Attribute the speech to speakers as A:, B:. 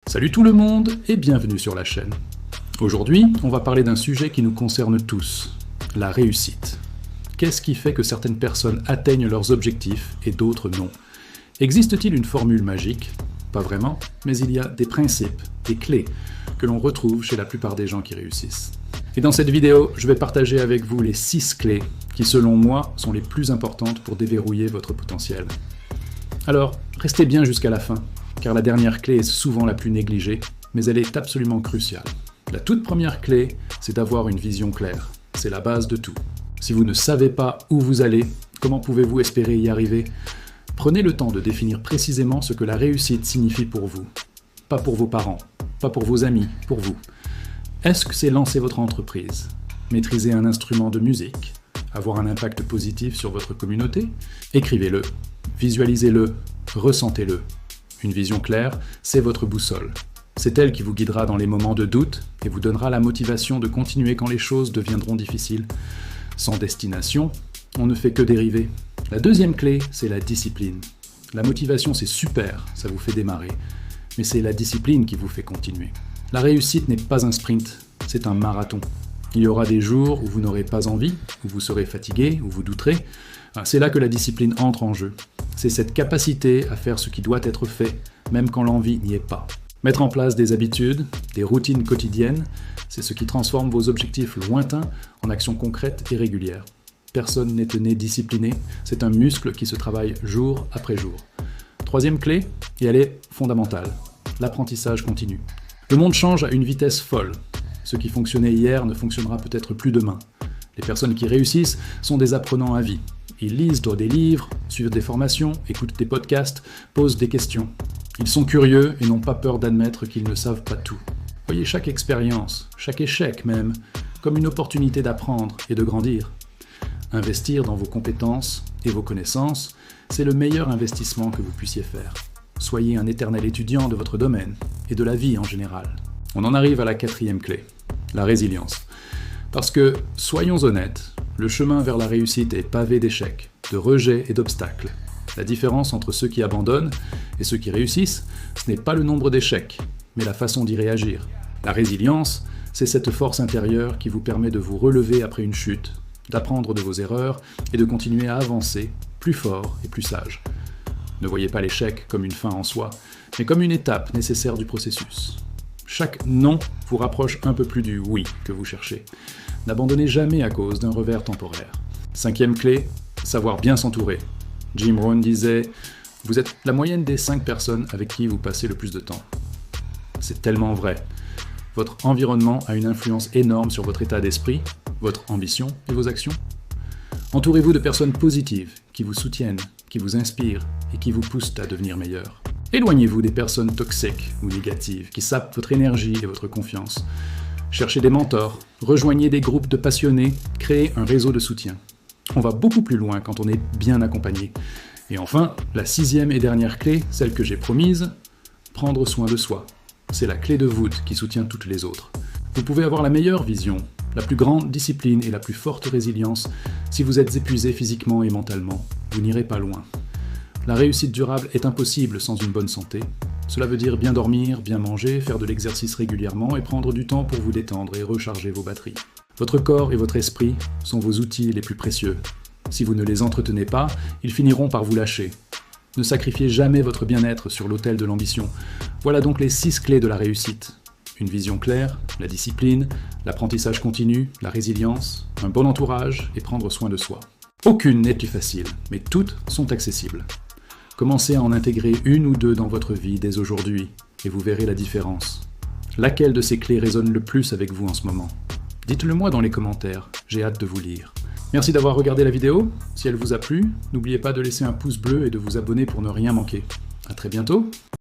A: Salut tout le monde et bienvenue sur la chaîne. Aujourd'hui, on va parler d'un sujet qui nous concerne tous, la réussite. Qu'est-ce qui fait que certaines personnes atteignent leurs objectifs et d'autres non? Existe-t-il une formule magique? Pas vraiment, mais il y a des principes, des clés que l'on retrouve chez la plupart des gens qui réussissent. Et dans cette vidéo, je vais partager avec vous les 6 clés qui, selon moi, sont les plus importantes pour déverrouiller votre potentiel. Alors, restez bien jusqu'à la fin, car la dernière clé est souvent la plus négligée, mais elle est absolument cruciale. La toute première clé, c'est d'avoir une vision claire. C'est la base de tout. Si vous ne savez pas où vous allez, comment pouvez-vous espérer y arriver? Prenez le temps de définir précisément ce que la réussite signifie pour vous. Pas pour vos parents, pas pour vos amis, pour vous. Est-ce que c'est lancer votre entreprise? Maîtriser un instrument de musique? Avoir un impact positif sur votre communauté? Écrivez-le, visualisez-le, ressentez-le. Une vision claire, c'est votre boussole. C'est elle qui vous guidera dans les moments de doute et vous donnera la motivation de continuer quand les choses deviendront difficiles. Sans destination, on ne fait que dériver. La deuxième clé, c'est la discipline. La motivation, c'est super, ça vous fait démarrer. Mais c'est la discipline qui vous fait continuer. La réussite n'est pas un sprint, c'est un marathon. Il y aura des jours où vous n'aurez pas envie, où vous serez fatigué, où vous douterez. C'est là que la discipline entre en jeu. C'est cette capacité à faire ce qui doit être fait, même quand l'envie n'y est pas. Mettre en place des habitudes, des routines quotidiennes, c'est ce qui transforme vos objectifs lointains en actions concrètes et régulières. Personne n'est né discipliné, c'est un muscle qui se travaille jour après jour. Troisième clé, et elle est fondamentale, l'apprentissage continu. Le monde change à une vitesse folle. Ce qui fonctionnait hier ne fonctionnera peut-être plus demain. Les personnes qui réussissent sont des apprenants à vie. Ils lisent des livres, suivent des formations, écoutent des podcasts, posent des questions. Ils sont curieux et n'ont pas peur d'admettre qu'ils ne savent pas tout. Voyez chaque expérience, chaque échec même, comme une opportunité d'apprendre et de grandir. Investir dans vos compétences et vos connaissances, c'est le meilleur investissement que vous puissiez faire. Soyez un éternel étudiant de votre domaine et de la vie en général. On en arrive à la quatrième clé, la résilience. Parce que, soyons honnêtes, le chemin vers la réussite est pavé d'échecs, de rejets et d'obstacles. La différence entre ceux qui abandonnent et ceux qui réussissent, ce n'est pas le nombre d'échecs, mais la façon d'y réagir. La résilience, c'est cette force intérieure qui vous permet de vous relever après une chute, d'apprendre de vos erreurs et de continuer à avancer, plus fort et plus sage. Ne voyez pas l'échec comme une fin en soi, mais comme une étape nécessaire du processus. Chaque non vous rapproche un peu plus du oui que vous cherchez. N'abandonnez jamais à cause d'un revers temporaire. Cinquième clé, savoir bien s'entourer. Jim Rohn disait « Vous êtes la moyenne des 5 personnes avec qui vous passez le plus de temps. » C'est tellement vrai. Votre environnement a une influence énorme sur votre état d'esprit, votre ambition et vos actions. Entourez-vous de personnes positives, qui vous soutiennent, qui vous inspirent et qui vous poussent à devenir meilleur. Éloignez-vous des personnes toxiques ou négatives qui sapent votre énergie et votre confiance. Cherchez des mentors, rejoignez des groupes de passionnés, créez un réseau de soutien. On va beaucoup plus loin quand on est bien accompagné. Et enfin, la 6e et dernière clé, celle que j'ai promise, prendre soin de soi. C'est la clé de voûte qui soutient toutes les autres. Vous pouvez avoir la meilleure vision, la plus grande discipline et la plus forte résilience. Si vous êtes épuisé physiquement et mentalement, vous n'irez pas loin. La réussite durable est impossible sans une bonne santé. Cela veut dire bien dormir, bien manger, faire de l'exercice régulièrement et prendre du temps pour vous détendre et recharger vos batteries. Votre corps et votre esprit sont vos outils les plus précieux. Si vous ne les entretenez pas, ils finiront par vous lâcher. Ne sacrifiez jamais votre bien-être sur l'autel de l'ambition. Voilà donc les 6 clés de la réussite. Une vision claire, la discipline, l'apprentissage continu, la résilience, un bon entourage et prendre soin de soi. Aucune n'est plus facile, mais toutes sont accessibles. Commencez à en intégrer une ou deux dans votre vie dès aujourd'hui, et vous verrez la différence. Laquelle de ces clés résonne le plus avec vous en ce moment? Dites-le moi dans les commentaires, j'ai hâte de vous lire. Merci d'avoir regardé la vidéo. Si elle vous a plu, n'oubliez pas de laisser un pouce bleu et de vous abonner pour ne rien manquer. À très bientôt.